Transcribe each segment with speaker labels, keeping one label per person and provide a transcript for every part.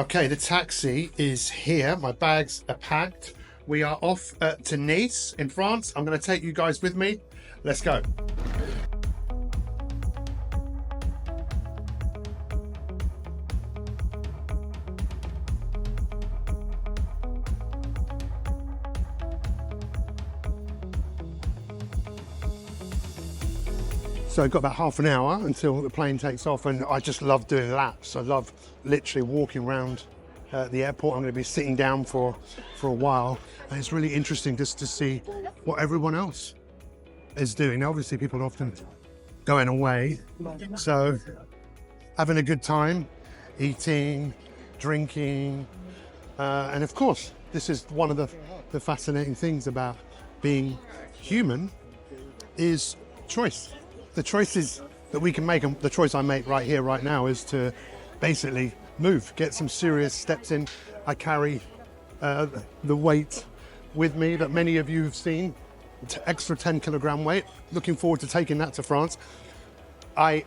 Speaker 1: Okay, the taxi is here. My bags are packed. We are off to Nice in France. I'm going to take you guys with me. Let's go. So I've got about half an hour until the plane takes off, and I just love doing laps. I love literally walking around the airport. I'm going to be sitting down for a while, and it's really interesting just to see what everyone else is doing. Now, obviously people are often going away, so having a good time, eating, drinking, and of course this is one of the fascinating things about being human is choice. The choices that we can make, and the choice I make right here, right now, is to basically move, get some serious steps in. I carry the weight with me that many of you have seen, extra 10 kilogram weight. Looking forward to taking that to France. I'm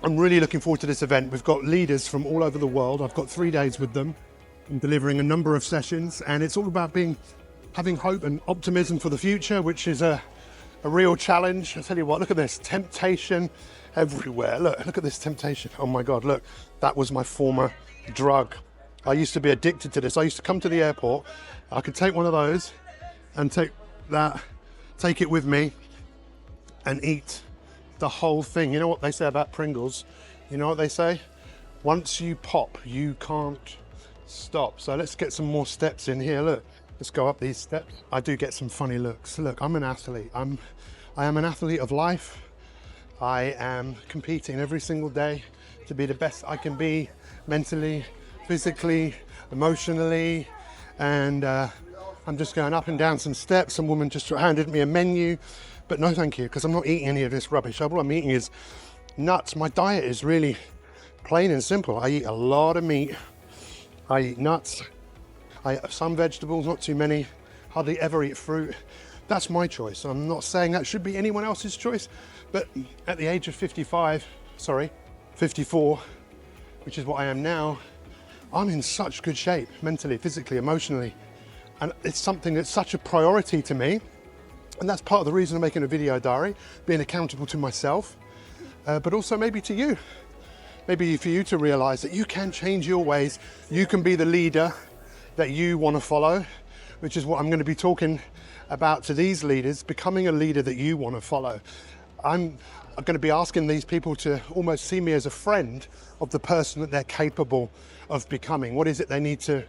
Speaker 1: really looking forward to this event. We've got leaders from all over the world. I've got 3 days with them. I'm delivering a number of sessions, and it's all about having hope and optimism for the future, which is a real challenge. I tell you what, look at this, temptation everywhere. Look at this temptation. Oh my God, look, that was my former drug. I used to be addicted to this. I used to come to the airport, I could take one of those and take it with me and eat the whole thing. You know what they say about Pringles? You know what they say? Once you pop, you can't stop. So let's get some more steps in here. Look. Let's go up these steps. I do get some funny looks. Look, I'm an athlete. I am an athlete of life. I am competing every single day to be the best I can be, mentally, physically, emotionally, and I'm just going up and down some steps. Some woman just handed me a menu, but no thank you, because I'm not eating any of this rubbish. All I'm eating is nuts. My diet is really plain and simple. I eat a lot of meat. I eat nuts. I eat some vegetables, not too many, hardly ever eat fruit. That's my choice. I'm not saying that should be anyone else's choice, but at the age of 54, which is what I am now, I'm in such good shape, mentally, physically, emotionally. And it's something that's such a priority to me. And that's part of the reason I'm making a video diary, being accountable to myself, but also maybe to you. Maybe for you to realize that you can change your ways. You can be the leader that you want to follow, which is what I'm going to be talking about to these leaders, becoming a leader that you want to follow. I'm going to be asking these people to almost see me as a friend of the person that they're capable of becoming. What is it they need to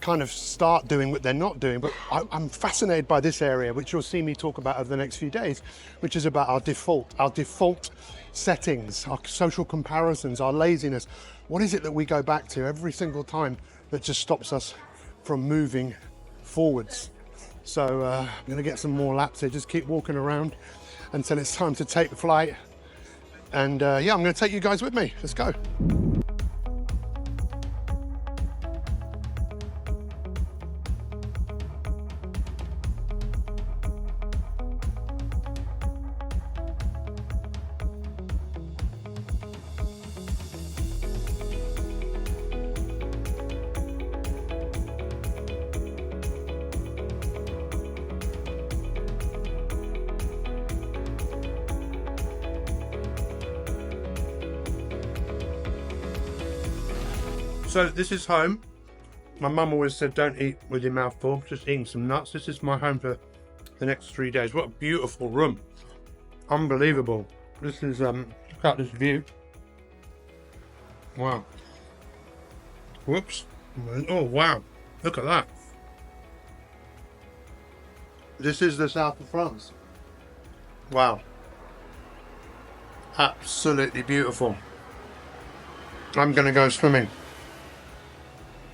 Speaker 1: kind of start doing what they're not doing? But I'm fascinated by this area, which you'll see me talk about over the next few days, which is about our default settings, our social comparisons, our laziness. What is it that we go back to every single time that just stops us from moving forwards? So I'm going to get some more laps here, just keep walking around until it's time to take the flight. And yeah, I'm going to take you guys with me. Let's go. So this is home. My mum always said don't eat with your mouth full, just eating some nuts. This is my home for the next 3 days. What a beautiful room. Unbelievable. This is, look at this view. Wow. Whoops. Oh wow, look at that. This is the south of France. Wow. Absolutely beautiful. I'm gonna go swimming.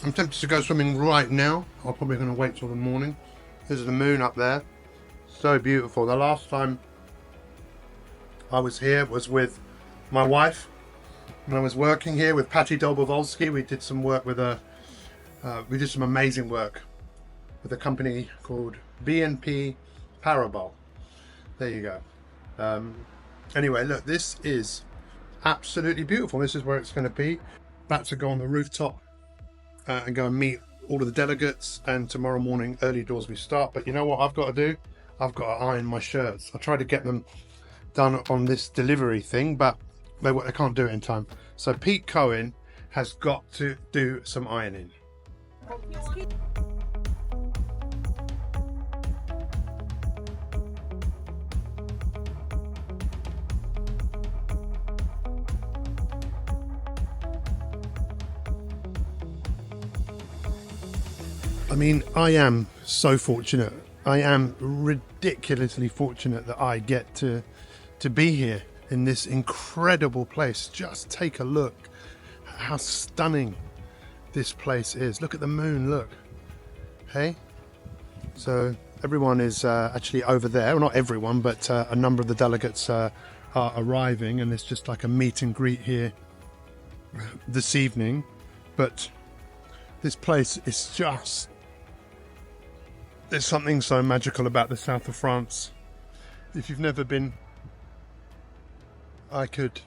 Speaker 1: I'm tempted to go swimming right now. I'm probably going to wait till the morning. There's the moon up there. So beautiful. The last time I was here was with my wife. When I was working here with Patty Dobrovolsky, we did some work with we did some amazing work with a company called BNP Paribas. There you go. Anyway, look, this is absolutely beautiful. This is where it's going to be. About to go on the rooftop and go and meet all of the delegates, and tomorrow morning early doors we start. But you know what I've got to do? I've got to iron my shirts. I tried to get them done on this delivery thing, but they can't do it in time. So Pete Cohen has got to do some ironing. I mean, I am so fortunate. I am ridiculously fortunate that I get to be here in this incredible place. Just take a look at how stunning this place is. Look at the moon, look. Hey? So everyone is actually over there. Well, not everyone, but a number of the delegates are arriving, and there's just like a meet and greet here this evening. But this place is just... There's something so magical about the south of France. If you've never been, I could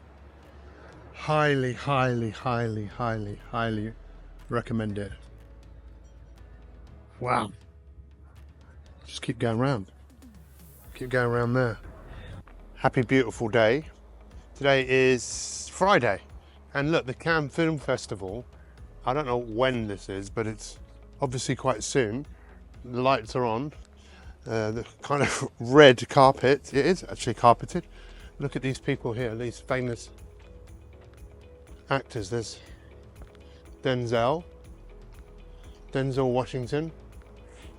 Speaker 1: highly, highly, highly, highly, highly recommend it. Wow. Just keep going around. Keep going around there. Happy, beautiful day. Today is Friday. And look, the Cannes Film Festival, I don't know when this is, but it's obviously quite soon. The lights are on, the kind of red carpet. It is actually carpeted. Look at these people here, these famous actors. There's Denzel Washington.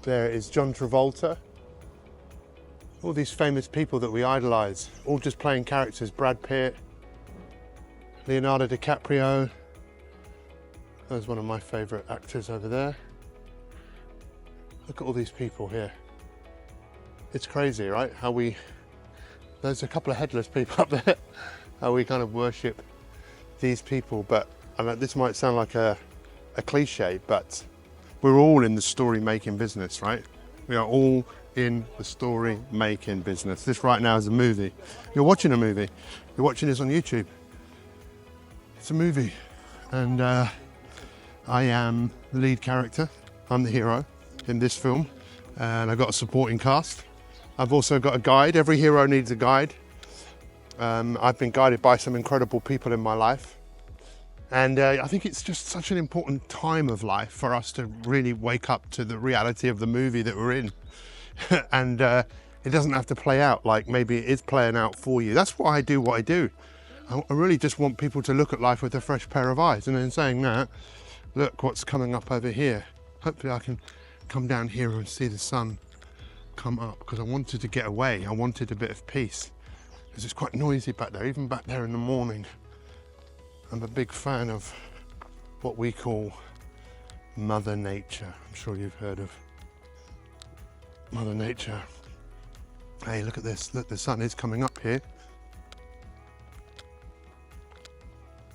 Speaker 1: There is John Travolta. All these famous people that we idolize, all just playing characters. Brad Pitt, Leonardo DiCaprio. There's one of my favorite actors over there. Look at all these people here. It's crazy, right? There's a couple of headless people up there. How we kind of worship these people. But I know this might sound like a cliche, but we're all in the story making business, right? We are all in the story making business. This right now is a movie. You're watching a movie. You're watching this on YouTube. It's a movie. And I am the lead character. I'm the hero in this film, and I've got a supporting cast. I've also got a guide. Every hero needs a guide. I've been guided by some incredible people in my life, and I think it's just such an important time of life for us to really wake up to the reality of the movie that we're in. And it doesn't have to play out like maybe it is playing out for you. That's why I do what I do. I really just want people to look at life with a fresh pair of eyes, and then saying that, look what's coming up over here. Hopefully I can come down here and see the sun come up, because I wanted to get away. I wanted a bit of peace, because it's quite noisy back there, even back there in the morning. I'm a big fan of what we call Mother Nature. I'm sure you've heard of Mother Nature. Hey, look at this. Look, the sun is coming up here.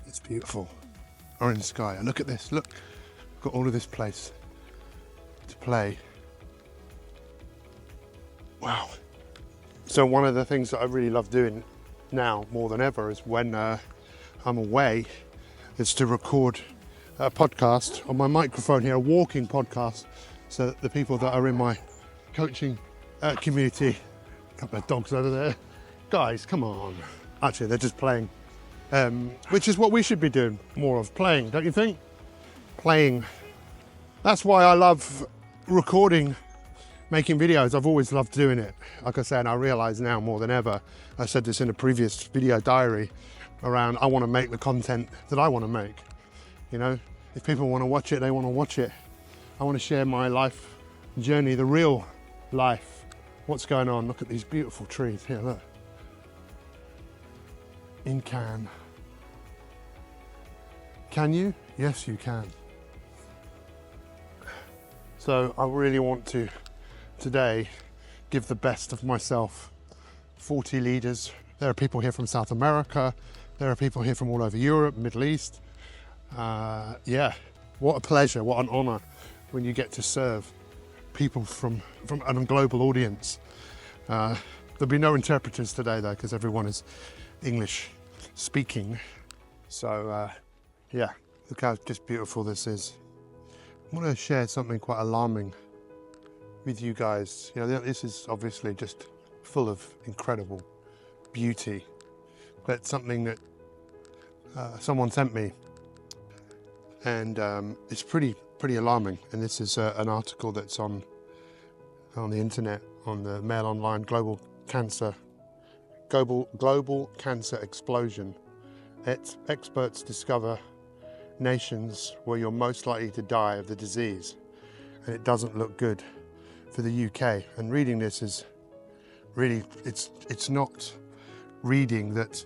Speaker 1: It's beautiful. Orange sky. And look at this. Look, got all of this place to play. Wow. So one of the things that I really love doing now more than ever is when I'm away, is to record a podcast on my microphone here, a walking podcast, so that the people that are in my coaching community, a couple of dogs over there, guys, come on. Actually, they're just playing, which is what we should be doing more of, playing, don't you think? Playing. That's why I love recording, making videos. I've always loved doing it. Like I said, I realise now more than ever, I said this in a previous video diary, around I want to make the content that I want to make. You know, if people want to watch it, they want to watch it. I want to share my life journey, the real life. What's going on? Look at these beautiful trees here, look. In Cannes. Can you? Yes, you can. So I really want to today give the best of myself. 40 leaders. There are people here from South America. There are people here from all over Europe, Middle East. Yeah, what a pleasure, what an honor when you get to serve people from a global audience. There'll be no interpreters today though, because everyone is English speaking. So yeah, look how just beautiful this is. I want to share something quite alarming with you guys. You know, this is obviously just full of incredible beauty, but something that someone sent me, and it's pretty alarming. And this is an article that's on the internet, on the Mail Online. Global cancer explosion. Experts discover nations where you're most likely to die of the disease, and it doesn't look good for the UK. And reading this is really, it's not reading that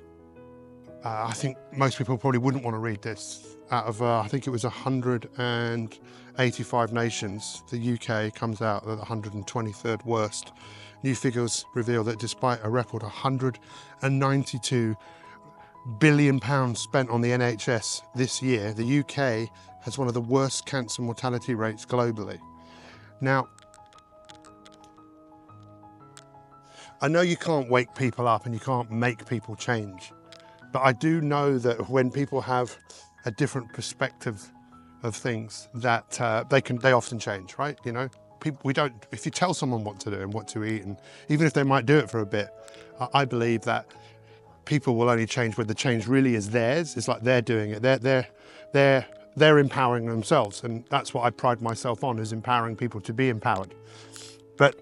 Speaker 1: I think most people probably wouldn't want to read this. Out of I think it was 185 nations, the UK comes out at the 123rd worst. New figures reveal that despite a record 192 billion pounds spent on the NHS this year, the UK has one of the worst cancer mortality rates globally. Now, I know you can't wake people up and you can't make people change, but I do know that when people have a different perspective of things, that they often change, right? You know, if you tell someone what to do and what to eat, and even if they might do it for a bit, I believe that people will only change when the change really is theirs. It's like they're doing it. They're empowering themselves, and that's what I pride myself on, is empowering people to be empowered. But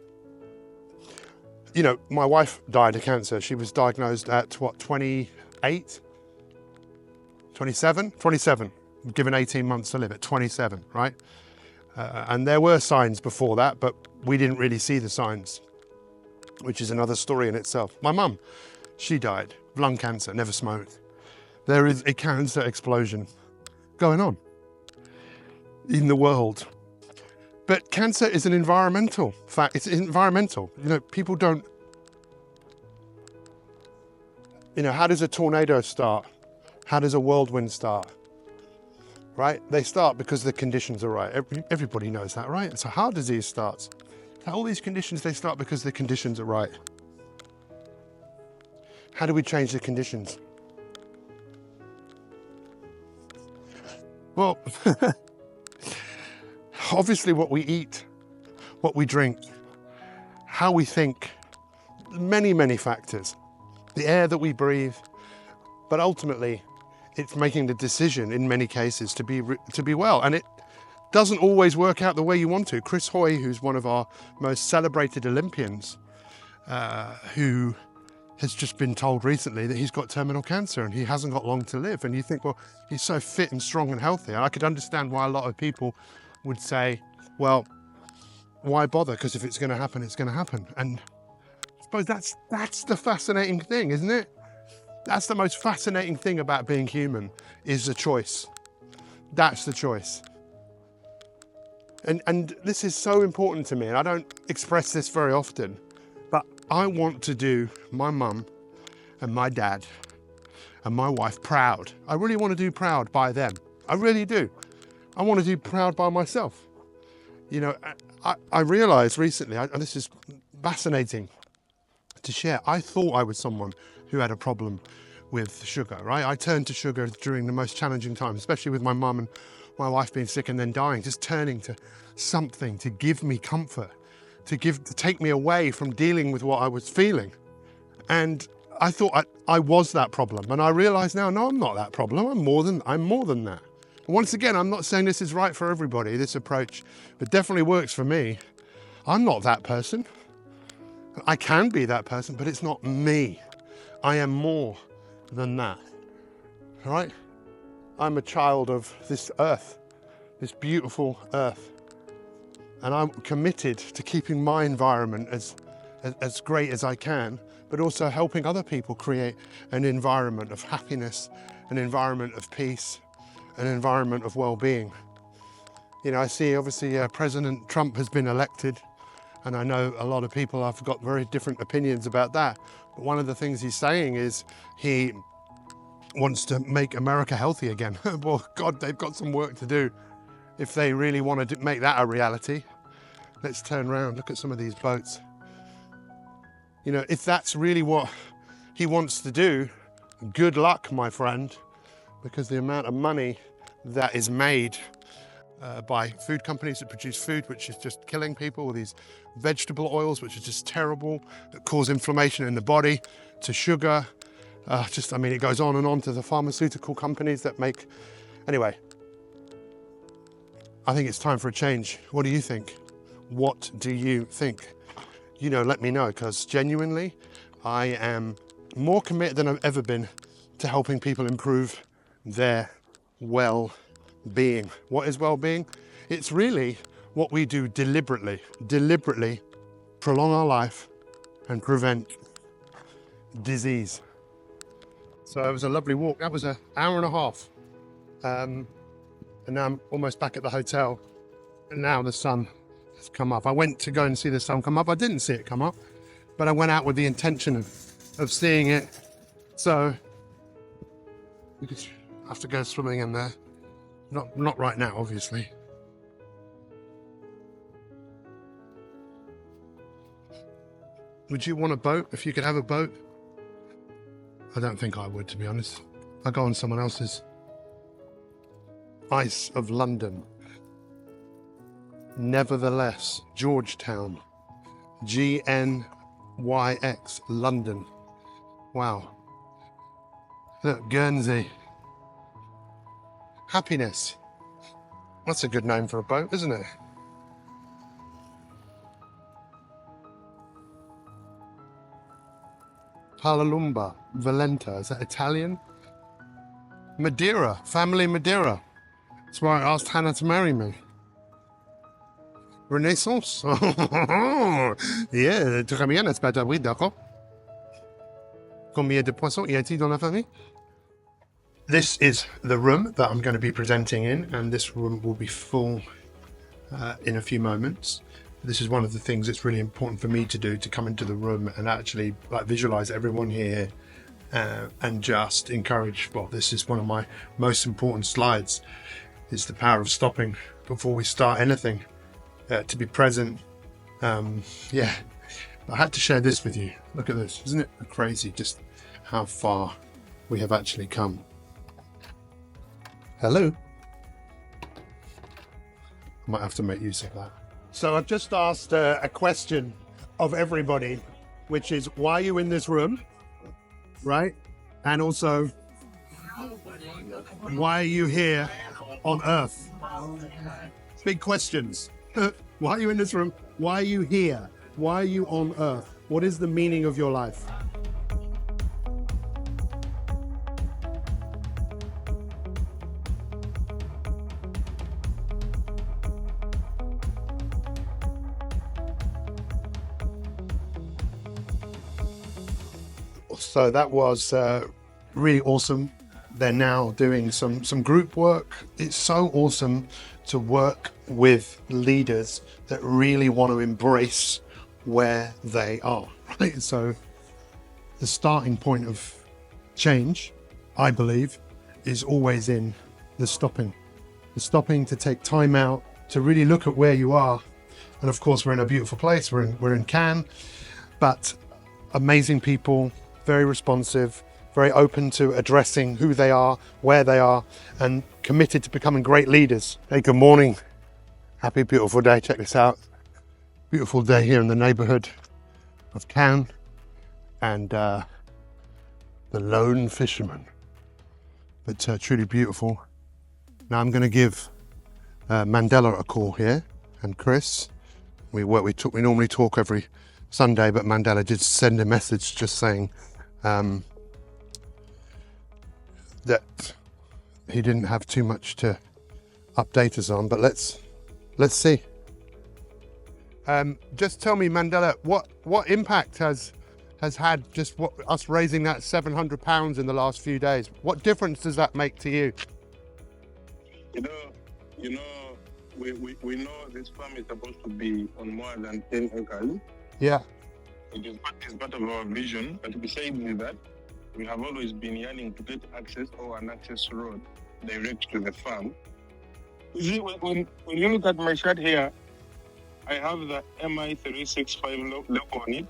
Speaker 1: you know, my wife died of cancer. She was diagnosed at what, 28? 27? 27, given 18 months to live at 27, right? And there were signs before that, but we didn't really see the signs, which is another story in itself. My mum, she died of lung cancer, never smoked. There is a cancer explosion going on in the world. But cancer is an environmental fact. It's environmental. You know, people don't, you know, how does a tornado start? How does a whirlwind start? Right? They start because the conditions are right. Everybody knows that, right? So heart disease starts. All these conditions, they start because the conditions are right. How do we change the conditions? Well, obviously what we eat, what we drink, how we think, many factors. The air that we breathe, but ultimately it's making the decision in many cases to be well. And it doesn't always work out the way you want to. Chris Hoy, who's one of our most celebrated Olympians, who has just been told recently that he's got terminal cancer and he hasn't got long to live. And you think, well, he's so fit and strong and healthy. And I could understand why a lot of people would say, well, why bother? Because if it's going to happen, it's going to happen. And I suppose that's the fascinating thing, isn't it? That's the most fascinating thing about being human, is the choice. That's the choice. And this is so important to me, and I don't express this very often, but I want to do my mum and my dad and my wife proud. I really want to do proud by them. I really do. I want to do proud by myself. You know, I realized recently, and this is fascinating to share, I thought I was someone who had a problem with sugar, right? I turned to sugar during the most challenging times, especially with my mum and my wife being sick and then dying, just turning to something to give me comfort, to take me away from dealing with what I was feeling. And I thought I was that problem. And I realize now, no, I'm not that problem. I'm more than that. Once again, I'm not saying this is right for everybody, this approach, but definitely works for me. I'm not that person. I can be that person, but it's not me. I am more than that, all right? I'm a child of this earth, this beautiful earth. And I'm committed to keeping my environment as great as I can, but also helping other people create an environment of happiness, an environment of peace, an environment of well-being. You know, I see obviously President Trump has been elected, and I know a lot of people have got very different opinions about that. But one of the things he's saying is he wants to make America healthy again. Well, God, they've got some work to do if they really want to make that a reality. Let's turn around, look at some of these boats. You know, if that's really what he wants to do, good luck, my friend, because the amount of money that is made by food companies that produce food which is just killing people, these vegetable oils which are just terrible, that cause inflammation in the body, to sugar, it goes on and on, to the pharmaceutical companies that make... Anyway, I think it's time for a change. What do you think? What do you think? Let me know, because genuinely, I am more committed than I've ever been to helping people improve their well-being. What is well-being? It's really what we do deliberately prolong our life and prevent disease. So it was a lovely walk. That was an hour and a half. And now I'm almost back at the hotel. And now the sun has come up. I went to go and see the sun come up. I didn't see it come up, but I went out with the intention of seeing it. So we just have to go swimming in there. Not right now, obviously. Would you want a boat if you could have a boat? I don't think I would, to be honest. I'll go on someone else's. Ice of London. Nevertheless, Georgetown. GNYX, London. Wow. Look, Guernsey. Happiness. That's a good name for a boat, isn't it? Palalumba, Valenta, is that Italian? Madeira, family Madeira. That's why I asked Hannah to marry me. Renaissance? Yeah, très bien, n'est-ce pas? Oui, d'accord. Combien de poissons y a-t-il dans la famille? This is the room that I'm going to be presenting in, and this room will be full in a few moments. This is one of the things that's really important for me to do, to come into the room and actually visualize everyone here and just encourage, well, this is one of my most important slides, is the power of stopping before we start anything, to be present. Yeah, I had to share this with you. Look at this, isn't it crazy just how far we have actually come? Hello? I might have to make use of that. So I've just asked a question of everybody, which is, why are you in this room, right? And also, why are you here on Earth? Big questions. Why are you in this room? Why are you here? Why are you on Earth? What is the meaning of your life? So that was really awesome. They're now doing some group work. It's so awesome to work with leaders that really want to embrace where they are, right? So the starting point of change, I believe, is always in the stopping. The stopping, to take time out, to really look at where you are. And of course, we're in a beautiful place. We're in Cannes, but amazing people, very responsive, very open to addressing who they are, where they are, and committed to becoming great leaders. Hey, good morning. Happy, beautiful day. Check this out. Beautiful day here in the neighborhood of Cannes, and the lone fisherman. But truly beautiful. Now I'm going to give Mandela a call here, and Chris. We normally talk every Sunday, but Mandela did send a message just saying that he didn't have too much to update us on, but let's see. Just tell me, Mandela, what impact has had just us raising that £700 in the last few days? What difference does that make to you?
Speaker 2: You know, we know this farm is supposed to be on more than 10 acres.
Speaker 1: Yeah.
Speaker 2: It is part of our vision, but besides that, we have always been yearning to get access or an access road direct to the farm. You see, when you look at my shirt here, I have the MI365 logo on it,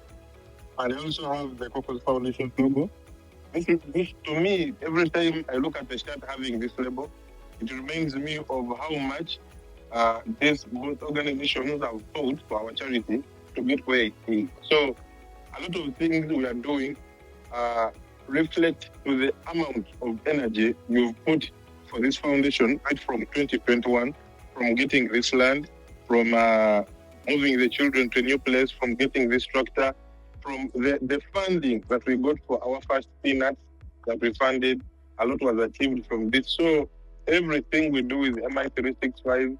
Speaker 2: and I also have the Cocos Foundation logo. This, to me, every time I look at the shirt having this label, it reminds me of how much these both organizations have fought for our charity to get where it is. So a lot of things we are doing reflect to the amount of energy you've put for this foundation right from 2021, from getting this land, from moving the children to a new place, from getting this tractor, from the funding that we got for our first peanuts that we funded. A lot was achieved from this. So everything we do with MI365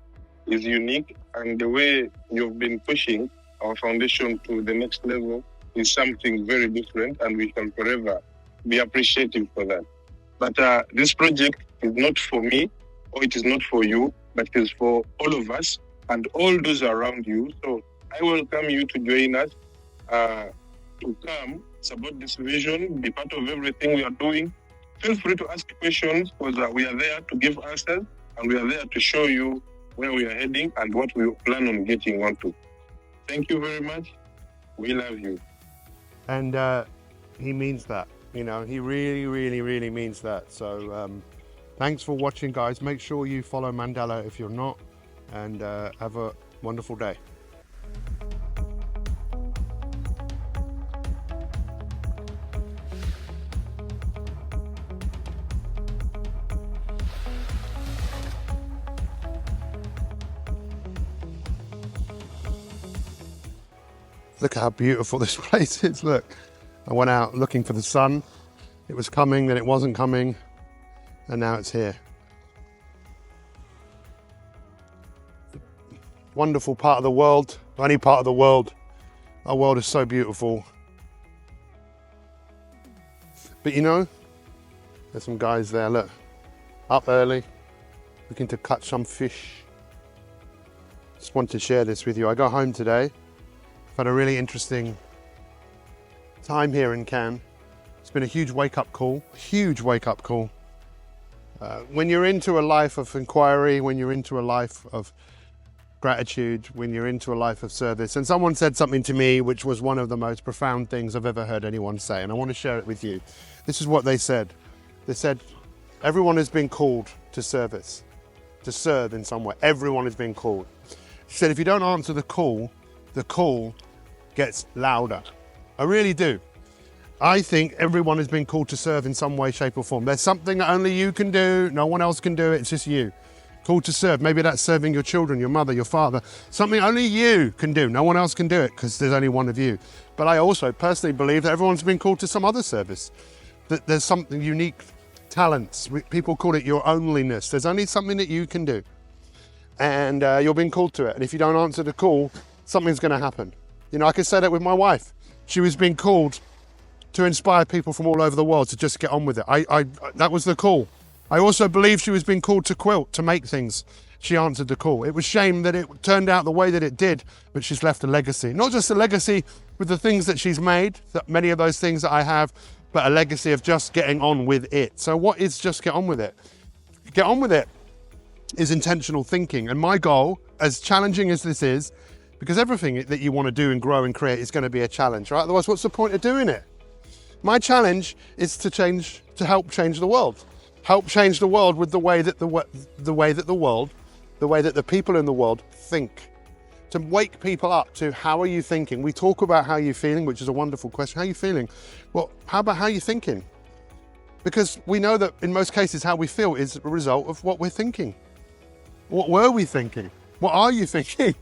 Speaker 2: is unique, and the way you've been pushing our foundation to the next level is something very different, and we can forever be appreciative for that. But this project is not for me, or it is not for you, but it is for all of us and all those around you. So I welcome you to join us, to come support this vision, be part of everything we are doing. Feel free to ask questions, because we are there to give answers, and we are there to show you where we are heading and what we plan on getting onto. Thank you very much. We love you.
Speaker 1: And he means that, you know, he really, really, really means that. So thanks for watching, guys. Make sure you follow Mandela if you're not, and have a wonderful day. Look how beautiful this place is. Look, I went out looking for the sun. It was coming, then it wasn't coming, and now it's here. Wonderful part of the world, only part of the world. Our world is so beautiful. But you know, there's some guys there, look, up early, looking to catch some fish. Just want to share this with you. I go home today. I've had a really interesting time here in Cannes. It's been a huge wake-up call, when you're into a life of inquiry, when you're into a life of gratitude, when you're into a life of service. And someone said something to me which was one of the most profound things I've ever heard anyone say, and I want to share it with you. This is what they said. They said, everyone has been called to service, to serve in some way. Everyone has been called. She said, if you don't answer the call gets louder. I really do. I think everyone has been called to serve in some way, shape or form. There's something that only you can do, no one else can do it, it's just you. Called to serve. Maybe that's serving your children, your mother, your father. Something only you can do, no one else can do it because there's only one of you. But I also personally believe that everyone's been called to some other service. That there's something unique, talents. People call it your onlyness. There's only something that you can do. And you're being called to it. And if you don't answer the call, something's going to happen. You know, I could say that with my wife. She was being called to inspire people from all over the world to just get on with it. That was the call. I also believe she was being called to quilt, to make things. She answered the call. It was a shame that it turned out the way that it did, but she's left a legacy. Not just a legacy with the things that she's made, that many of those things that I have, but a legacy of just getting on with it. So what is just get on with it? Get on with it is intentional thinking. And my goal, as challenging as this is, because everything that you want to do and grow and create is going to be a challenge, right? Otherwise, what's the point of doing it? My challenge is to help change the world. Help change the world with the way that the people in the world think. To wake people up to how are you thinking? We talk about how you're feeling, which is a wonderful question. How are you feeling? Well, how about how you're thinking? Because we know that in most cases, how we feel is a result of what we're thinking. What were we thinking? What are you thinking?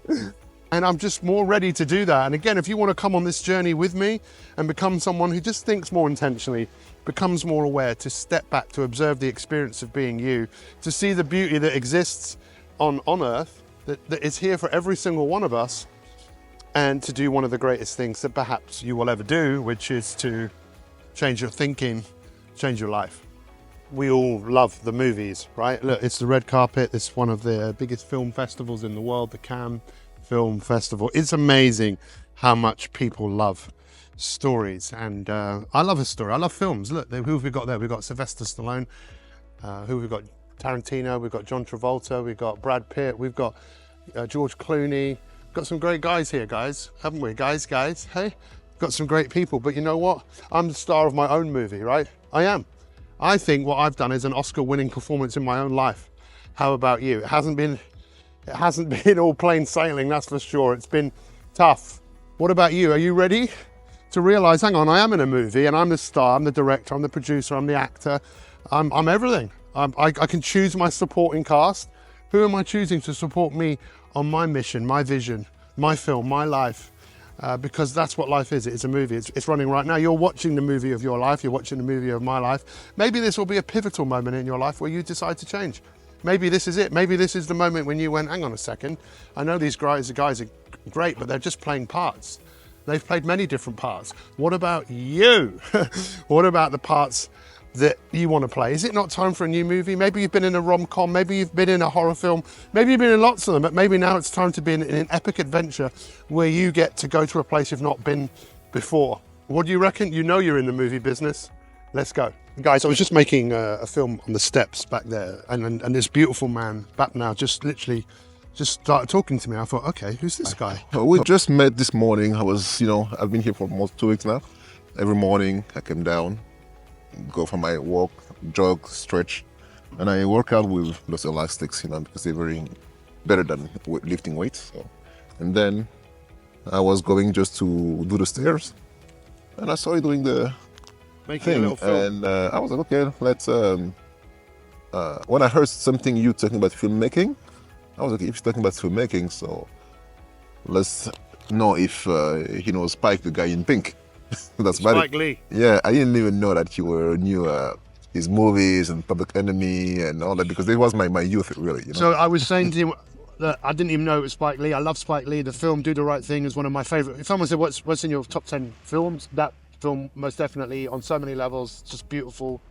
Speaker 1: And I'm just more ready to do that. And again, if you want to come on this journey with me and become someone who just thinks more intentionally, becomes more aware, to step back, to observe the experience of being you, to see the beauty that exists on earth, that is here for every single one of us, and to do one of the greatest things that perhaps you will ever do, which is to change your thinking, change your life. We all love the movies, right? Look, it's the red carpet. It's one of the biggest film festivals in the world, the Cannes Film Festival. It's amazing how much people love stories, and I love a story. I love films. Look, who have we got there? We've got Sylvester Stallone, who we've got Tarantino, we've got John Travolta, we've got Brad Pitt, we've got George Clooney. Got some great guys here, guys, haven't we? Guys, hey? Got some great people, but you know what? I'm the star of my own movie, right? I am. I think what I've done is an Oscar-winning performance in my own life. How about you? It hasn't been It hasn't been all plain sailing, that's for sure. It's been tough. What about you? Are you ready to realize, hang on, I am in a movie and I'm the star, I'm the director, I'm the producer, I'm the actor, I'm everything. I can choose my supporting cast. Who am I choosing to support me on my mission, my vision, my film, my life? Because that's what life is. It's a movie. It's running right now. You're watching the movie of your life. You're watching the movie of my life. Maybe this will be a pivotal moment in your life where you decide to change. Maybe this is it. Maybe this is the moment when you went, hang on a second. I know these guys are great, but they're just playing parts. They've played many different parts. What about you? What about the parts that you want to play? Is it not time for a new movie? Maybe you've been in a rom-com, maybe you've been in a horror film, maybe you've been in lots of them, but maybe now it's time to be in an epic adventure where you get to go to a place you've not been before. What do you reckon? You know you're in the movie business. Let's go. Guys, I was just making a film on the steps back there, and this beautiful man back now just literally just started talking to me. I thought, okay, who's this guy?
Speaker 3: We just met this morning. I've been here for almost 2 weeks now. Every morning I come down, go for my walk, jog, stretch, and I work out with those elastics, because they're very better than lifting weights. So, and then I was going just to do the stairs, and I saw you doing the
Speaker 1: Making a
Speaker 3: thing,
Speaker 1: little film.
Speaker 3: and I was like, okay, let's. When I heard something you talking about filmmaking, I was like, if you're talking about filmmaking, so let's know if he knows Spike, the guy in pink. That's about
Speaker 1: Spike
Speaker 3: it.
Speaker 1: Lee.
Speaker 3: Yeah, I didn't even know that you knew his movies and Public Enemy and all that, because it was my youth, really.
Speaker 1: So I was saying to him that I didn't even know it was Spike Lee. I love Spike Lee. The film Do the Right Thing is one of my favorite. If someone said what's in your top 10 films, that film most definitely, on so many levels, just beautiful.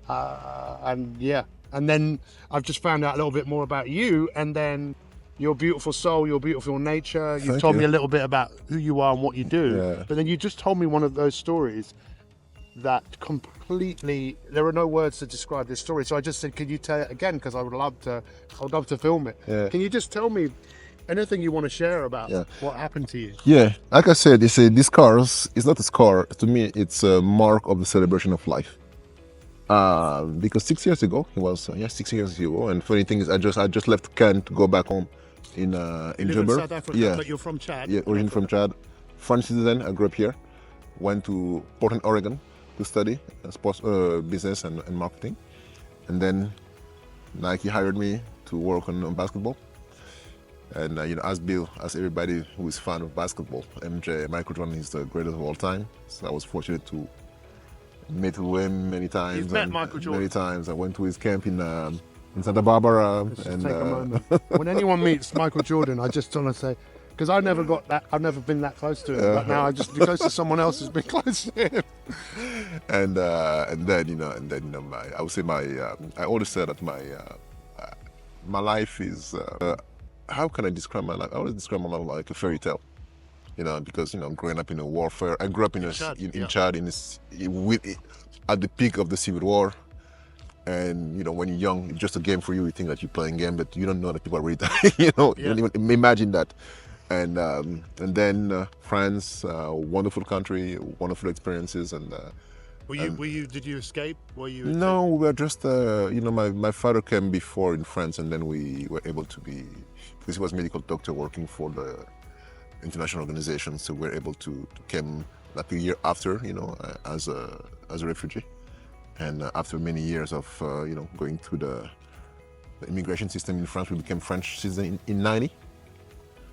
Speaker 1: And yeah, and then I've just found out a little bit more about you, and then your beautiful soul, your beautiful nature. You've
Speaker 3: Thank
Speaker 1: told
Speaker 3: you.
Speaker 1: me a little bit about who you are and what you do.
Speaker 3: Yeah.
Speaker 1: But then you just told me one of those stories that completely, there are no words to describe this story. So I just said, could you tell it again? Because I would love to film it.
Speaker 3: Yeah.
Speaker 1: Can you just tell me anything you want to share about
Speaker 3: Yeah.
Speaker 1: what happened to you?
Speaker 3: Yeah, like I said, these scars, it's not a scar. To me, it's a mark of the celebration of life. Because 6 years ago, it was 6 years ago, and funny thing is, I just left Kent to go back home in
Speaker 1: You live in
Speaker 3: Joburg.
Speaker 1: South Africa,
Speaker 3: Yeah,
Speaker 1: but you're from Chad.
Speaker 3: yeah, originally from Chad, French citizen. I grew up here. Went to Portland, Oregon, to study sports business and marketing, and then Nike hired me to work on basketball. And as everybody who is fan of basketball, Michael Jordan is the greatest of all time. So I was fortunate to meet him many times.
Speaker 1: You've met Michael Jordan?
Speaker 3: Many times. I went to his camp in Santa Barbara.
Speaker 1: Let's just take a moment. When anyone meets Michael Jordan, I just want to say, because I've never been that close to him, but now I just be close to someone else who's been close to him.
Speaker 3: and then I would say I always said that my life is how can I describe my life? I always describe my life like a fairy tale, because growing up in a warfare. I grew up in
Speaker 1: Chad,
Speaker 3: Chad at the peak of the Civil War. And when you're young, it's just a game for you. You think that you're playing a game, but you don't know that people are really dying. You don't even imagine that. And then France, wonderful country, wonderful experiences. And
Speaker 1: Did you escape?
Speaker 3: no, we were just my father came before in France, and then we were able to be, because he was a medical doctor working for the international organization, so we were able to come like a year after, as a refugee. And after many years of going through the immigration system in France, we became French citizen in '90.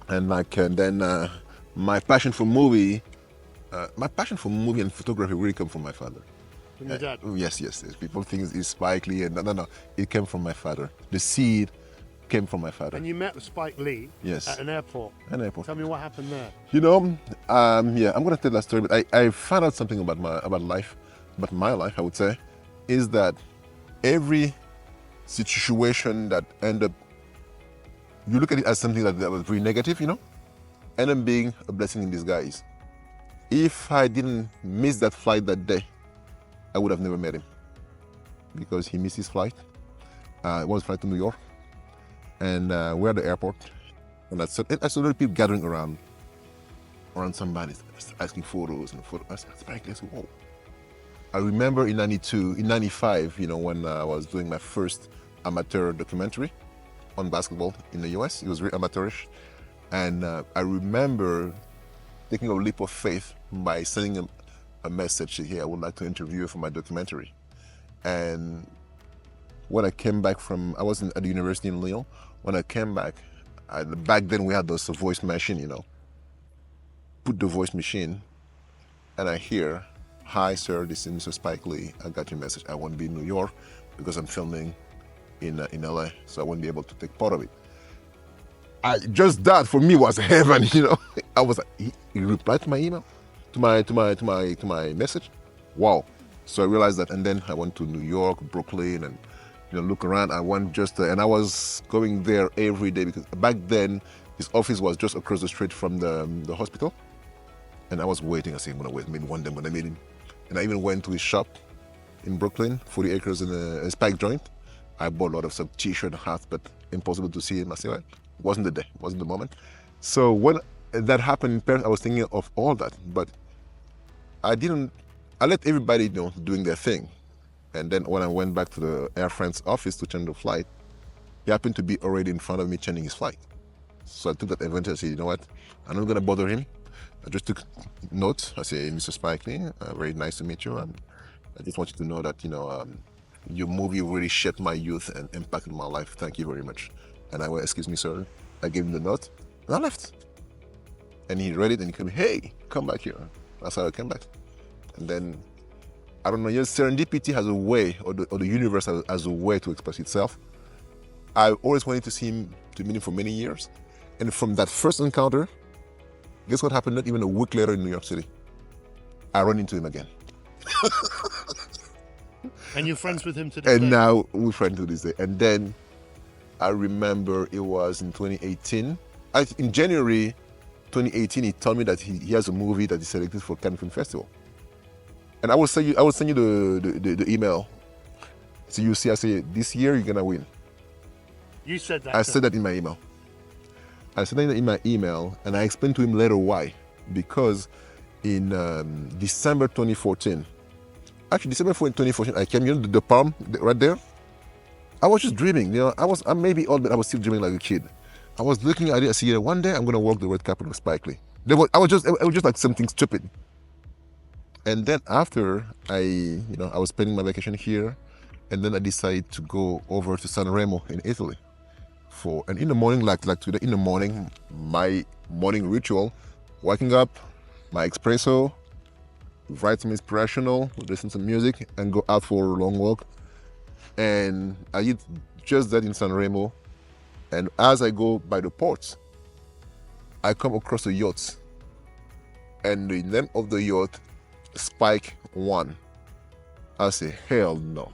Speaker 3: And then my passion for movie and photography really came from my father.
Speaker 1: From your dad?
Speaker 3: Yes. People think it's Spike Lee, and no, it came from my father. The seed came from my father.
Speaker 1: And you met Spike Lee
Speaker 3: Yes.
Speaker 1: at an airport. Tell me what happened there.
Speaker 3: I'm gonna tell that story, but I found out something about my life, I would say, is that every situation that end up, you look at it as something that was very negative, end up being a blessing in disguise. If I didn't miss that flight that day, I would have never met him, because he missed his flight. It was a flight to New York, and we're at the airport, and I saw people gathering around somebody, asking photos and photos. I said, Spike, let's go. Whoa. I remember in '95, when I was doing my first amateur documentary, on basketball in the US. It was very amateurish. And I remember taking a leap of faith by sending him a message, hey, I would like to interview you for my documentary. And when I came back I was at the university in Lyon. When I came back then we had those voice machine, put the voice machine, and I hear, hi sir, this is Mr. Spike Lee. I got your message. I won't be in New York because I'm filming in LA, so I won't be able to take part of it. Just that for me was heaven, I was like, he replied to my email, to my message. Wow. So I realized that, and then I went to New York, Brooklyn, and look around. I went and I was going there every day because back then his office was just across the street from the hospital. And I was waiting. I said, I'm gonna wait. Maybe one day I'm gonna meet him. And I even went to his shop in Brooklyn, 40 acres in a Spike joint. I bought a lot of some t-shirt and hats, but impossible to see him. I said, well, it wasn't the day, it wasn't the moment. So when that happened in Paris, I was thinking of all that, but I let everybody doing their thing. And then when I went back to the Air France office to change the flight, he happened to be already in front of me changing his flight. So I took that advantage. I said, you know what? I'm not gonna bother him. I just took notes. I said, Mr. Spike Lee, very nice to meet you. And I just want you to know that, your movie really shaped my youth and impacted my life. Thank you very much. And I went, excuse me, sir. I gave him the note and I left. And he read it and he came, hey, come back here. That's how I came back. And then, I don't know, serendipity has a way, or the universe has a way to express itself. I always wanted to meet him for many years. And from that first encounter, guess what happened? Not even a week later in New York City, I ran into him again.
Speaker 1: And you're friends with him today?
Speaker 3: And now we're friends to this day. And then I remember it was in 2018. In January 2018, he told me that he has a movie that he selected for Cannes Film Festival. And I will send you the email. So you see, I say, this year you're gonna win.
Speaker 1: You said that.
Speaker 3: I said that in my email. And I explained to him later why. Because in December 2014, I came, the palm right there. I was just dreaming, I'm maybe old, but I was still dreaming like a kid. I was looking at it, I said, one day I'm gonna walk the red carpet with Spike Lee. It was just like something stupid. And then after I was spending my vacation here, and then I decided to go over to San Remo in Italy. And in the morning, like today, in the morning, my morning ritual, waking up, my espresso, write some inspirational, listen to music, and go out for a long walk. And I did just that in San Remo. And as I go by the ports, I come across a yacht. And the name of the yacht, Spike 1. I say, hell no.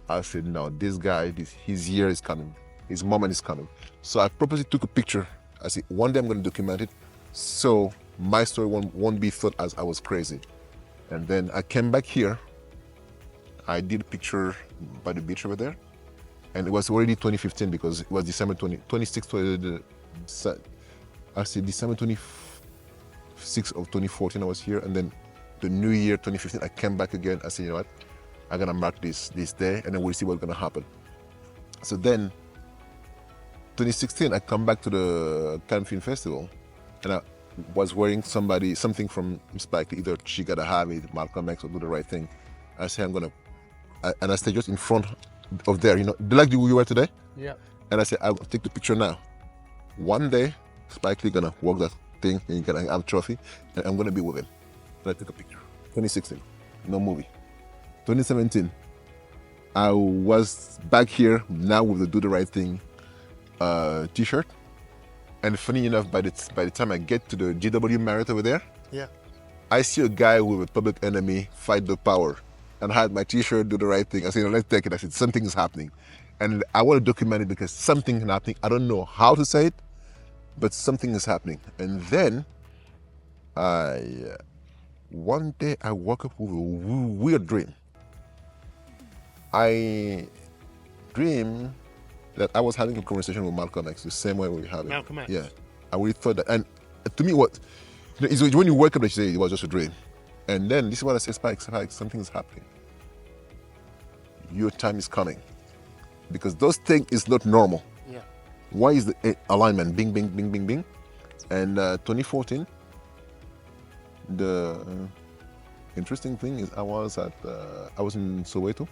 Speaker 3: I said, no, this guy, his year is coming. His moment is coming. So I purposely took a picture. I said, one day I'm going to document it, so my story won't be thought as I was crazy. And then I came back here. I did a picture by the beach over there. And it was already 2015 because it was December 26th, December 26th of 2014 I was here. And then the new year, 2015, I came back again. I said, you know what? I'm going to mark this day and then we'll see what's going to happen. So then, 2016, I come back to the Cannes Film Festival and I was wearing something from Spike Lee, either She Gotta Have It, Malcolm X, or Do the Right Thing. I say, and I stay just in front of there, like you were today?
Speaker 1: Yeah.
Speaker 3: And I say, I'll take the picture now. One day, Spike Lee gonna walk that thing and he's gonna have a trophy and I'm gonna be with him. And I take a picture. 2016, no movie. 2017, I was back here now with the Do the Right Thing t-shirt. And funny enough, by the time I get to the GW Marriott over there,
Speaker 1: yeah,
Speaker 3: I see a guy with a Public Enemy, Fight the Power. And I had my t-shirt, Do the Right Thing. I said, let's take it. I said, something is happening. And I want to document it because something is happening. I don't know how to say it, but something is happening. And then, one day I woke up with a weird dream. I dreamed that I was having a conversation with Malcolm X, the same way we have it.
Speaker 1: Malcolm X?
Speaker 3: Yeah. I really thought that. And to me, it's when you wake up, you say it was just a dream. And then this is what I say, Spike, something is happening. Your time is coming. Because those things is not normal.
Speaker 1: Yeah.
Speaker 3: Why is the alignment bing, bing, bing, bing, bing? And 2014, the interesting thing is I was in Soweto,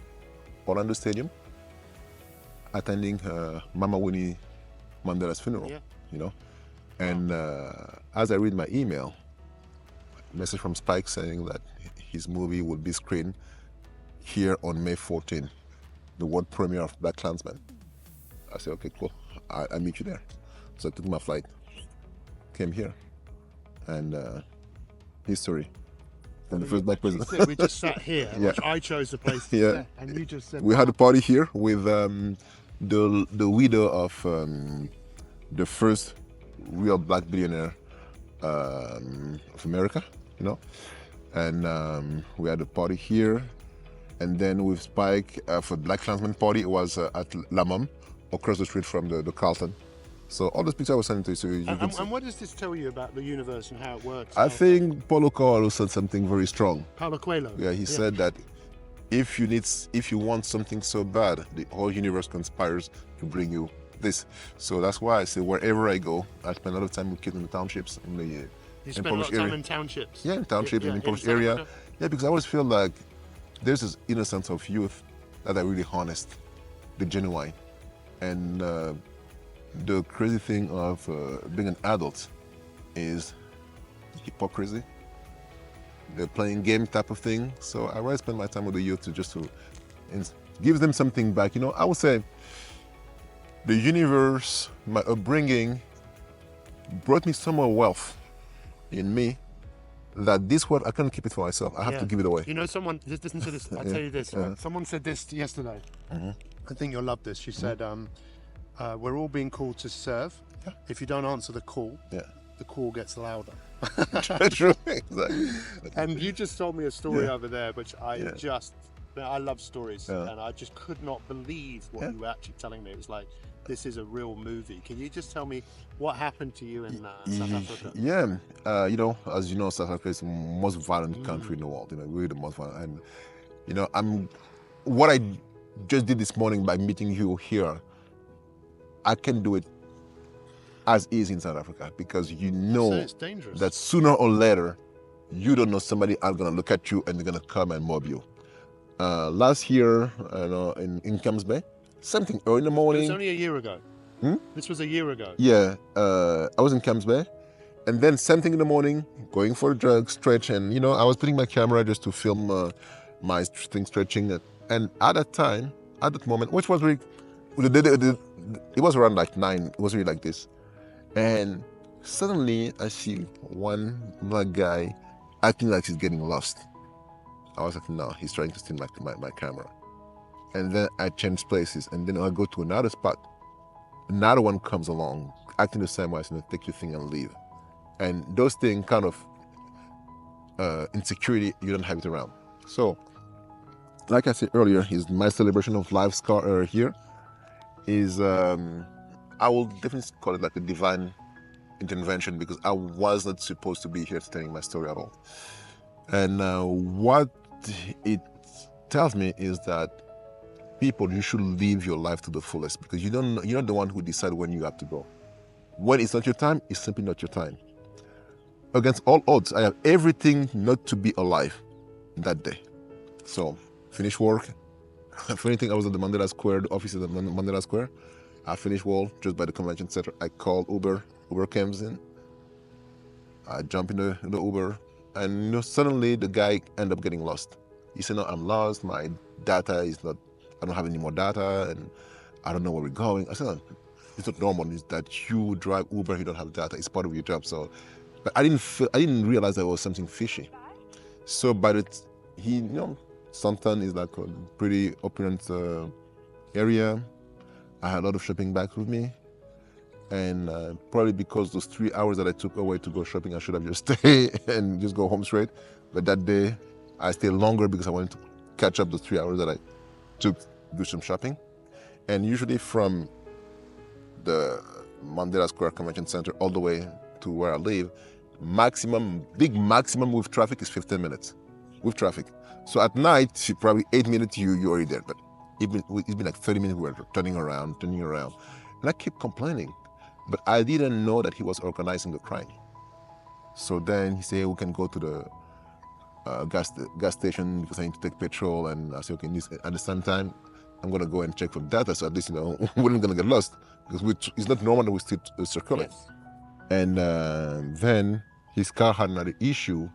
Speaker 3: Orlando Stadium, attending Mama Winnie Mandela's funeral, you know. And as I read my email, message from Spike saying that his movie would be screened here on May 14, the world premiere of Black Klansman. I said, okay, cool, I'll meet you there. So I took my flight, came here, and history. And the first Black president.
Speaker 1: We just sat here, which I chose the place to sit, and you just said...
Speaker 3: We had a party here with the widow of the first real Black billionaire of America, you know, and we had a party here, and then with Spike for Black Klansman party, it was at La Mom, across the street from the Carlton. So all those pictures I was sending to you, so you can see.
Speaker 1: And what does this tell you about the universe and how it works?
Speaker 3: I think Paulo Coelho said something very strong.
Speaker 1: Paulo Coelho?
Speaker 3: Yeah, he said that if you want something so bad, the whole universe conspires to bring you this. So that's why I say wherever I go, I spend a lot of time with kids in the townships, in the
Speaker 1: You spend a lot of time in townships?
Speaker 3: Yeah, in townships, in the Polish area. Yeah, because I always feel like there's this innocence of youth that are really honest, the genuine. And the crazy thing of being an adult is hypocrisy, the playing game type of thing. So I rather spend my time with the youth to give them something back. You know, I would say the universe, my upbringing, brought me so much wealth in me that this world, I can't keep it for myself. I have to give it away.
Speaker 1: You know, someone, listen to this, I'll tell you this. Someone said this yesterday. I think you'll love this. She said, we're all being called to serve. If you don't answer the call, the call gets louder.
Speaker 3: True, exactly.
Speaker 1: And you just told me a story over there, which I love stories, and I just could not believe what you were actually telling me. It was like, this is a real movie. Can you just tell me what happened to you in South Africa?
Speaker 3: Yeah, you know, as you know, South Africa is the most violent country in the world. You know, really the most violent. And you know, what I just did this morning by meeting you here, I can do it as is in South Africa, because you know
Speaker 1: it's dangerous.
Speaker 3: That sooner or later, you don't know, somebody else gonna look at you and they're gonna come and mob you. Last year, in Camps Bay, something early in the morning.
Speaker 1: It was only a year ago. This was a year ago.
Speaker 3: Yeah, I was in Camps Bay, and then something in the morning, going for a jog, stretch, and you know, I was putting my camera just to film my thing stretching. And at that moment, which was really, it was around like 9. It was really like this, and suddenly I see one black guy acting like he's getting lost. I was like, no, he's trying to steal my camera. And then I changed places, and then I go to another spot. Another one comes along, acting the same way, and take your thing and leave. And those things kind of insecurity, you don't have it around. So, like I said earlier, is my celebration of life here is, I will definitely call it like a divine intervention, because I was not supposed to be here telling my story at all. And what it tells me is that people, you should live your life to the fullest, because you're not the one who decide when you have to go. When it's not your time, it's simply not your time. Against all odds, I have everything not to be alive that day. So, finish work. If anything, I was at the Mandela Square, the office at the Mandela Square. I finished work just by the convention center. I called Uber. Uber comes in. I jump in the Uber. And you know, suddenly the guy ended up getting lost. He said, no, I'm lost. My data is not, I don't have any more data, and I don't know where we're going. I said, no, it's not normal. It's that you drive Uber, you don't have data. It's part of your job. So, but I didn't realize there was something fishy. So, Southampton is like a pretty opulent area. I had a lot of shopping bags with me. And probably because those 3 hours that I took away to go shopping, I should have just stayed and just go home straight. But that day, I stayed longer because I wanted to catch up those 3 hours that I took to do some shopping. And usually from the Mandela Square Convention Center all the way to where I live, big maximum with traffic is 15 minutes with traffic. So at night, probably 8 minutes, you're already there. But it's been like 30 minutes, we're turning around. And I kept complaining, but I didn't know that he was organizing the crime. So then he said, hey, we can go to the gas station because I need to take petrol. And I said, okay, at the same time, I'm going to go and check for data. So at least, we're not going to get lost because it's not normal that we still circulate.
Speaker 1: Yes.
Speaker 3: And then his car had another issue,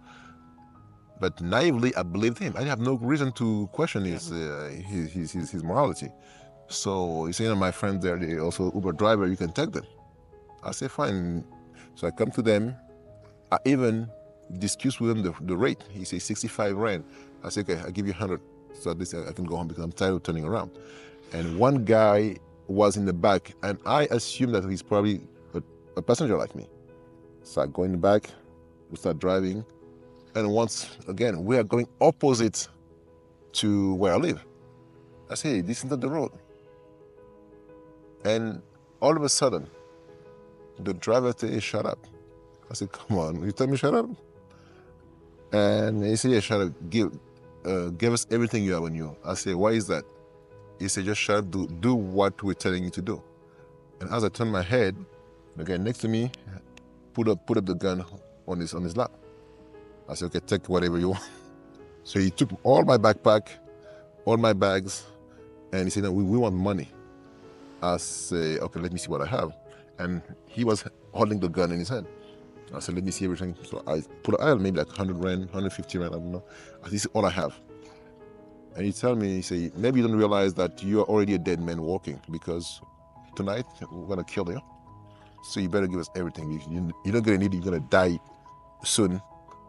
Speaker 3: but naively, I believed him. I have no reason to question his morality. So he said, my friends there, they also Uber driver, you can take them. I said, fine. So I come to them. I even discussed with him the rate. He said 65 rand. I said, okay, I'll give you 100. So at least I can go home because I'm tired of turning around. And one guy was in the back, and I assumed that he's probably a passenger like me. So I go in the back, we start driving, and once again, we are going opposite to where I live. I say, hey, this is not the road. And all of a sudden, the driver said, hey, shut up. I said, come on, you tell me shut up? And he said, yeah, shut up, give us everything you have on you. I said, why is that? He said, just shut up, do what we're telling you to do. And as I turned my head, the guy next to me put up the gun on his lap. I said, okay, take whatever you want. So he took all my backpack, all my bags, and he said, no, we want money. I said, okay, let me see what I have. And he was holding the gun in his hand. I said, let me see everything. So I put out maybe like 100 rand, 150 rand, I don't know. I said, this is all I have. And he told me, he said, maybe you don't realize that you are already a dead man walking because tonight we're gonna kill you. So you better give us everything. You're not gonna need it, you're gonna die soon.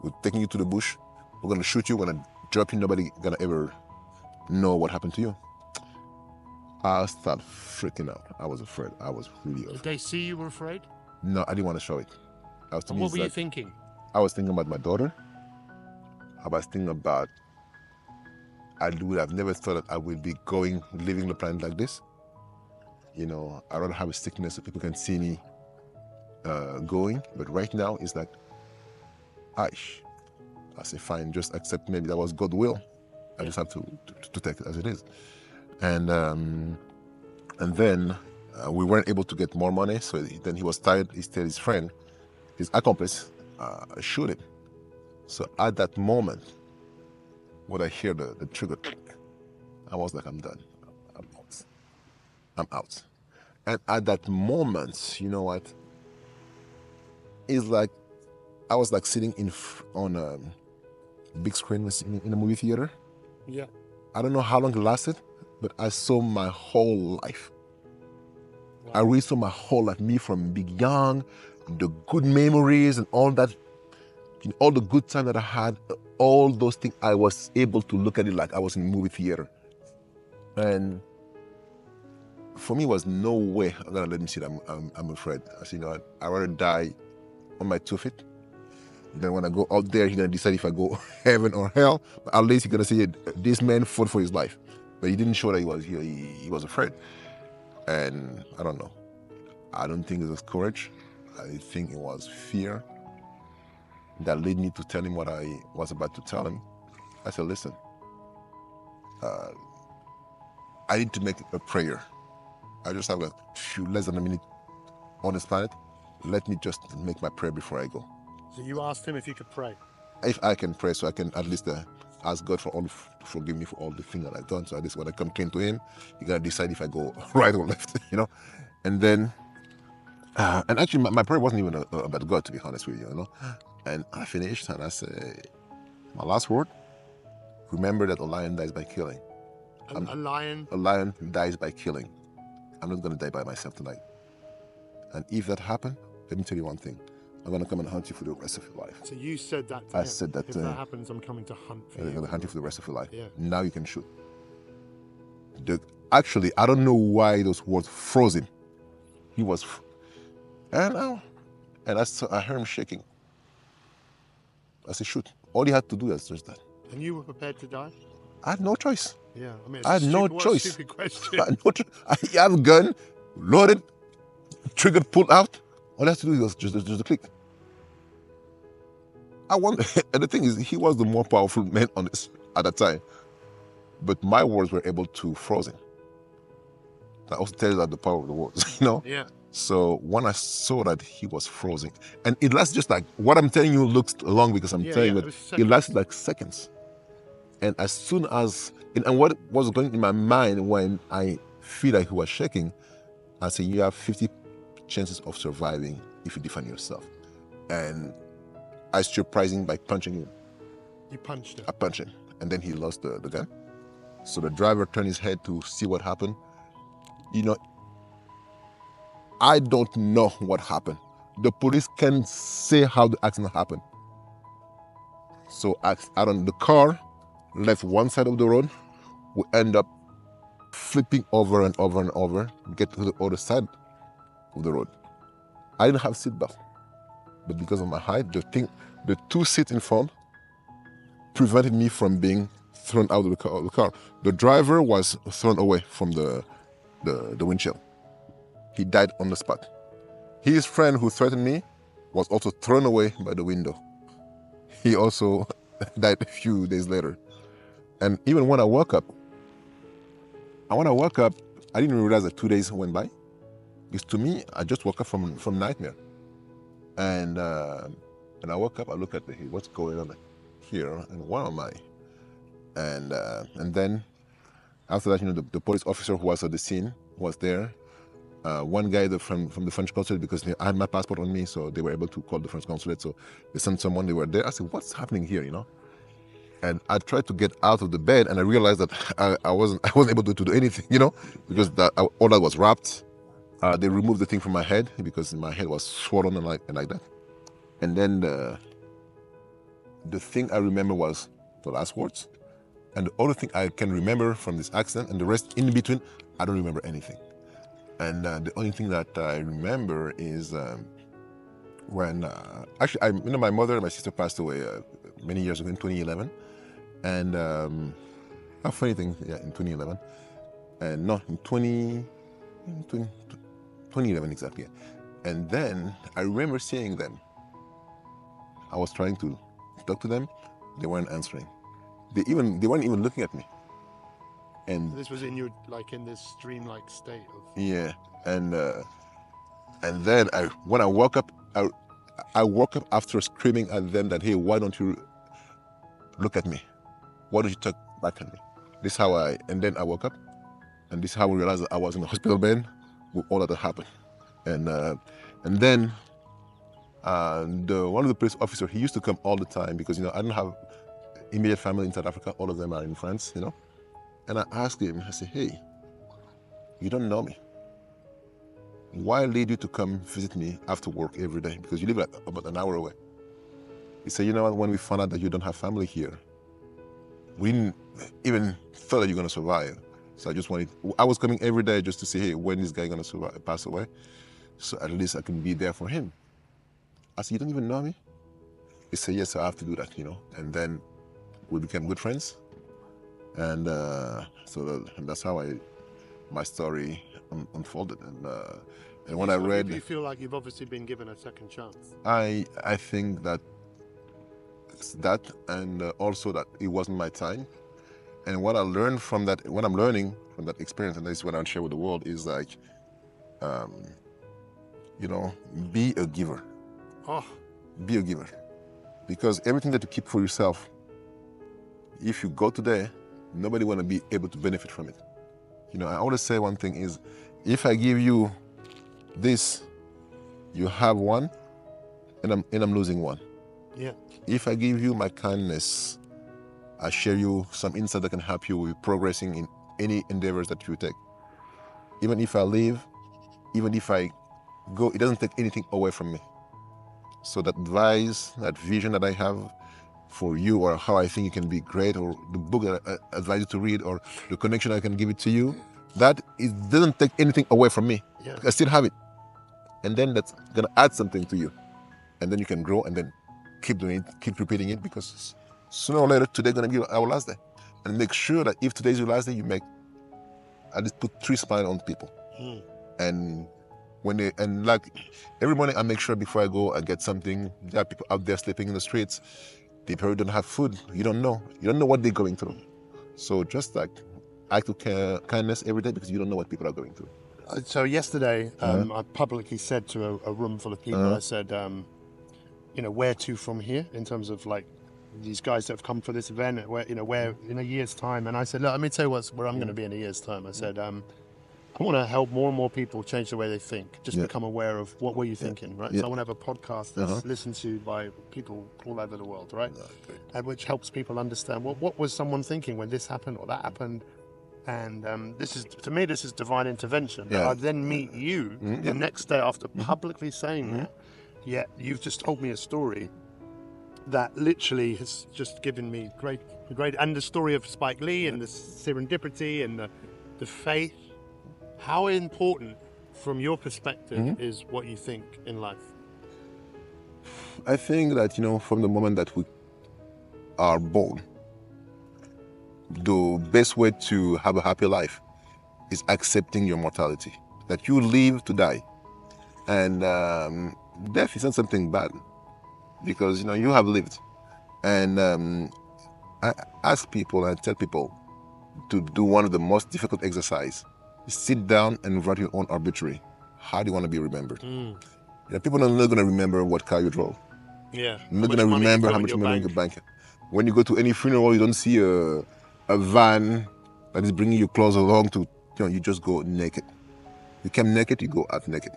Speaker 3: We're taking you to the bush. We're gonna shoot you, we're gonna drop you, nobody gonna ever know what happened to you. I started freaking out. I was afraid. I was really afraid.
Speaker 1: Did they see you were afraid?
Speaker 3: No, I didn't want to show it.
Speaker 1: And what were you thinking?
Speaker 3: I was thinking about my daughter. I was thinking about, I would have never thought that I would be living the planet like this. I don't have a sickness so people can see me going. But right now, it's like, Aish. I say, fine, just accept maybe that was God's will. I just have to take it as it is. And then we weren't able to get more money. So then he was tired. He told his friend, his accomplice, shoot him. So at that moment, when I hear the trigger, I was like, I'm done. I'm out. And at that moment, you know what? It's like I was like sitting on a big screen in a movie theater.
Speaker 1: Yeah.
Speaker 3: I don't know how long it lasted, but I saw my whole life.
Speaker 1: Wow.
Speaker 3: I really saw my whole life, me from being young, the good memories and all that, all the good time that I had, all those things, I was able to look at it like I was in a movie theater. And for me, it was no way I'm gonna let him see that I'm afraid. I said, I'd rather die on my 2 feet. Then when I go out there, he's gonna decide if I go heaven or hell. But at least he's gonna say, this man fought for his life. But he didn't show that he was afraid. And I don't know. I don't think it was courage. I think it was fear that led me to tell him what I was about to tell him. I said, listen, I need to make a prayer. I just have less than a minute on this planet. Let me just make my prayer before I go.
Speaker 1: So you asked him if you could pray?
Speaker 3: If I can pray, so I can at least ask God to forgive me for all the things that I've done. So at least when I come clean to him, he's going to decide if I go right or left, And then, and actually my prayer wasn't even about God, to be honest with you, And I finished and I said, my last word, remember that a lion dies by killing.
Speaker 1: A lion?
Speaker 3: A lion dies by killing. I'm not going to die by myself tonight. And if that happened, let me tell you one thing. I'm going to come and hunt you for the rest of your life.
Speaker 1: So you said that to
Speaker 3: I
Speaker 1: him.
Speaker 3: said that
Speaker 1: if that happens, I'm coming to hunt for you.
Speaker 3: I'm going to hunt you for the rest of your life.
Speaker 1: Yeah.
Speaker 3: Now you can shoot. Actually, I don't know why those words froze him. He was, and I heard him shaking. I said, shoot. All he had to do was just that.
Speaker 1: And you were prepared to die?
Speaker 3: I had no choice.
Speaker 1: Yeah, I mean,
Speaker 3: I had no choice.
Speaker 1: Stupid question.
Speaker 3: I had no choice. I have a gun, loaded, trigger pulled out. All I had to do was just a click. And the thing is, he was the more powerful man on this at that time. But my words were able to freeze him. that also tells you that the power of the words, you know?
Speaker 1: Yeah.
Speaker 3: So when I saw that he was frozen, and it lasts just like, what I'm telling you looks long because I'm telling you,
Speaker 1: it was
Speaker 3: but it
Speaker 1: seconds.
Speaker 3: lasted like seconds. And as soon as, and what was going in my mind when I feel like he was shaking, I said, you have 50 chances of surviving if you defend yourself. And I surprised him by punching him.
Speaker 1: You punched him?
Speaker 3: I punched him. And then he lost the gun. So the driver turned his head to see what happened. You know, I don't know what happened. The police can say how the accident happened. So out on the car, left one side of the road, we end up flipping over and over and over, get to the other side of the road. I didn't have seatbelt, but because of my height, the two seats in front prevented me from being thrown out of the car. The driver was thrown away from the windshield. He died on the spot. His friend who threatened me was also thrown away by the window. He also died a few days later. And even when I woke up, I didn't realize that 2 days went by. Because to me, I just woke up from nightmare. And I woke up, I look at what's going on here, and where am I? And then after that, the police officer who was at the scene was there. One guy from the French consulate, because I had my passport on me, so they were able to call the French consulate. So they sent someone, they were there. I said, what's happening here, And I tried to get out of the bed, and I realized that I wasn't able to do anything, because all that was wrapped. They removed the thing from my head because my head was swollen and like that. And then the thing I remember was the last words. And the other thing I can remember from this accident, and the rest in between, I don't remember anything. And the only thing that I remember is when, actually, my mother and my sister passed away many years ago in 2011. And a funny thing, in 2011. And no, in 2011 exactly. And then I remember seeing them. I was trying to talk to them. They weren't answering. They weren't even looking at me. And
Speaker 1: this was in this dream-like state of...
Speaker 3: Yeah, and then when I woke up, I woke up after screaming at them that, hey, why don't you look at me? Why don't you talk back at me? This is how and then I woke up, and this is how I realized that I was in the hospital bed with all that had happened. And then one of the police officers, he used to come all the time because, I don't have immediate family in South Africa. All of them are in France, And I asked him, I said, hey, you don't know me. Why lead you to come visit me after work every day? Because you live about an hour away. He said, you know what, when we found out that you don't have family here, we didn't even thought that you're going to survive. So I was coming every day just to say, hey, when is this guy going to pass away? So at least I can be there for him. I said, you don't even know me? He said, yes, I have to do that, And then we became good friends. And that's how my story unfolded. And when I read...
Speaker 1: You feel like you've obviously been given a second chance.
Speaker 3: I think that it's that, and also that it wasn't my time. And what I learned from that, what I'm learning from that experience, and this is what I'll share with the world, is like, be a giver.
Speaker 1: Oh.
Speaker 3: Be a giver. Because everything that you keep for yourself, if you go today, nobody want to be able to benefit from it. I always say one thing is, if I give you this, you have one, and I'm losing one.
Speaker 1: Yeah.
Speaker 3: If I give you my kindness, I share you some insight that can help you with progressing in any endeavors that you take. Even if I leave, even if I go, it doesn't take anything away from me. So that advice, that vision that I have for you, or how I think you can be great, or the book that I advise you to read, or the connection I can give it to you, that it doesn't take anything away from me.
Speaker 1: Yeah.
Speaker 3: I still have it. And then that's going to add something to you. And then you can grow and then keep doing it, keep repeating it, because sooner or later, today going to be our last day. And make sure that if today's your last day, you make, at least put 3 smiles on people. And like every morning, I make sure before I go, I get something. There are people out there sleeping in the streets. They probably don't have food. You don't know what they're going through. So just like act of kindness every day, because you don't know what people are going through.
Speaker 1: So yesterday, I publicly said to a room full of people, I said, where to from here in terms of like these guys that have come for this event, where in a year's time. And I said, look, let me tell you where I'm going to be in a year's time. I said, I want to help more and more people change the way they think, just become aware of what were you thinking, right? So I want to have a podcast that's listened to by people all over the world, right? And which helps people understand what was someone thinking when this happened or that happened. And this is, to me, this is divine intervention. I then meet you the next day after publicly saying that, yet you've just told me a story that literally has just given me great, and the story of Spike Lee and the serendipity and the faith. How important, from your perspective, is what you think in life?
Speaker 3: I think that, from the moment that we are born, the best way to have a happy life is accepting your mortality, that you live to die. And death isn't something bad, because, you have lived. And I ask people, I tell people to do one of the most difficult exercises. Sit down and write your own obituary. How do you want to be remembered? People are not going to remember what car you drove.
Speaker 1: Yeah.
Speaker 3: They're not going to remember how much money in your bank. When you go to any funeral, you don't see a van that is bringing your clothes along to, you just go naked. You came naked, you go out naked.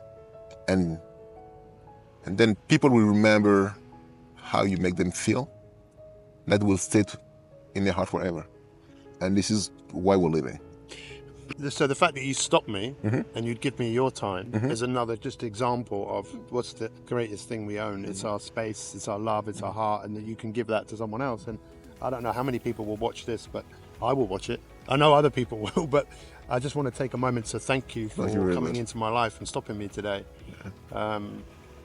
Speaker 3: And then people will remember how you make them feel. That will stay in their heart forever. And this is why we're living.
Speaker 1: So the fact that you stopped me and you'd give me your time is another just example of what's the greatest thing we own. It's our space, it's our love, it's our heart, and that you can give that to someone else. And I don't know how many people will watch this, but I will watch it. I know other people will, but I just want to take a moment to thank you for coming into my life and stopping me today.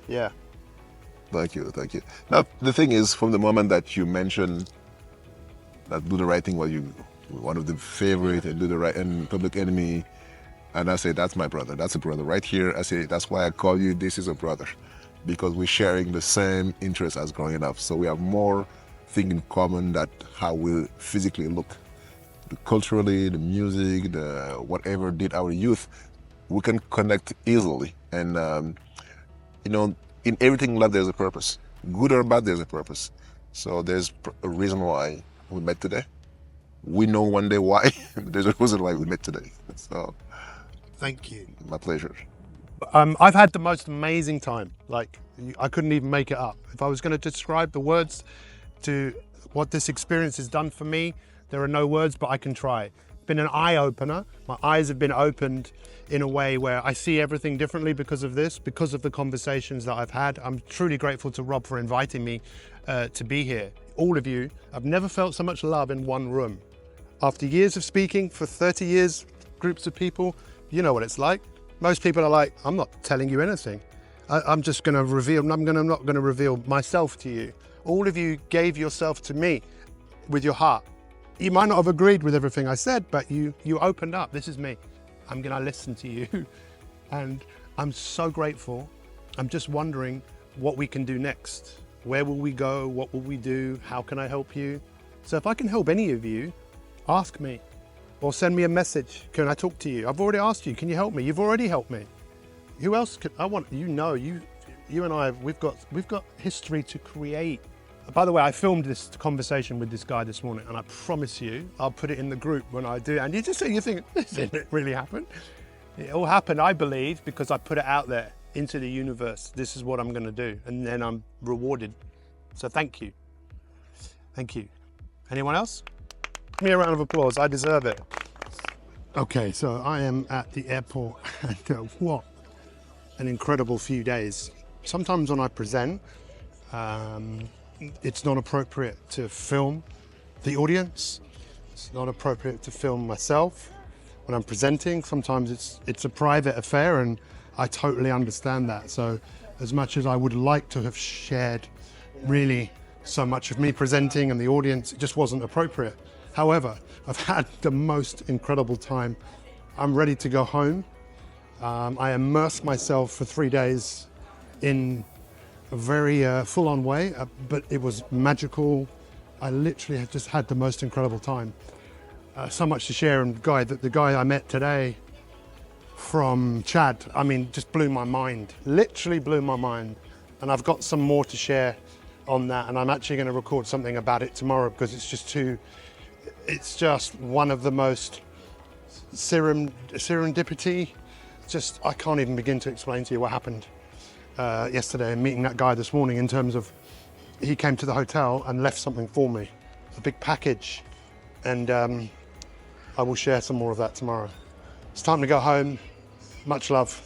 Speaker 1: Yeah.
Speaker 3: Thank you. Now, the thing is, from the moment that you mentioned that Do the Right Thing was one of the favorite, and Do the Right and Public Enemy, and I say, that's my brother. That's a brother right here. I say, that's why I call you, this is a brother, because we're sharing the same interests as growing up. So we have more things in common than how we physically look. Culturally, the music, the whatever did our youth, we can connect easily. And in everything in life, there's a purpose. Good or bad, there's a purpose. So there's a reason why we met today. We know one day why. There's a reason why we met today. So,
Speaker 1: thank you.
Speaker 3: My pleasure.
Speaker 1: I've had the most amazing time. Like, I couldn't even make it up. If I was going to describe the words to what this experience has done for me, there are no words, but I can try. It's been an eye-opener. My eyes have been opened in a way where I see everything differently because of this, because of the conversations that I've had. I'm truly grateful to Rob for inviting me to be here. All of you, I've never felt so much love in one room. After years of speaking for 30 years, groups of people, you know what it's like. Most people are like, I'm not telling you anything. I'm just going to reveal, I'm not going to reveal myself to you. All of you gave yourself to me with your heart. You might not have agreed with everything I said, but you opened up. This is me. I'm going to listen to you. And I'm so grateful. I'm just wondering what we can do next. Where will we go? What will we do? How can I help you? So if I can help any of you, ask me or send me a message. Can I talk to you? I've already asked you, can you help me? You've already helped me. Who else could, you and I, we've got history to create. By the way, I filmed this conversation with this guy this morning, and I promise you, I'll put it in the group when I do. And you think, this didn't really happen. It all happened, I believe, because I put it out there into the universe. This is what I'm going to do. And then I'm rewarded. So thank you. Thank you. Anyone else? Give me a round of applause. I deserve it. Okay, so I am at the airport, and what an incredible few days. Sometimes when I present, it's not appropriate to film the audience. It's not appropriate to film myself when I'm presenting. Sometimes it's a private affair, and I totally understand that. So as much as I would like to have shared really so much of me presenting and the audience, it just wasn't appropriate. However, I've had the most incredible time. I'm ready to go home. I immersed myself for 3 days in a very full-on way, but it was magical. I literally have just had the most incredible time. So much to share, and the guy I met today, from Chad, I mean, just blew my mind, literally blew my mind. And I've got some more to share on that, and I'm actually going to record something about it tomorrow because it's just one of the most serendipity. Just, I can't even begin to explain to you what happened yesterday and meeting that guy this morning, in terms of he came to the hotel and left something for me, a big package, and I will share some more of that tomorrow. It's time to go home. Much love.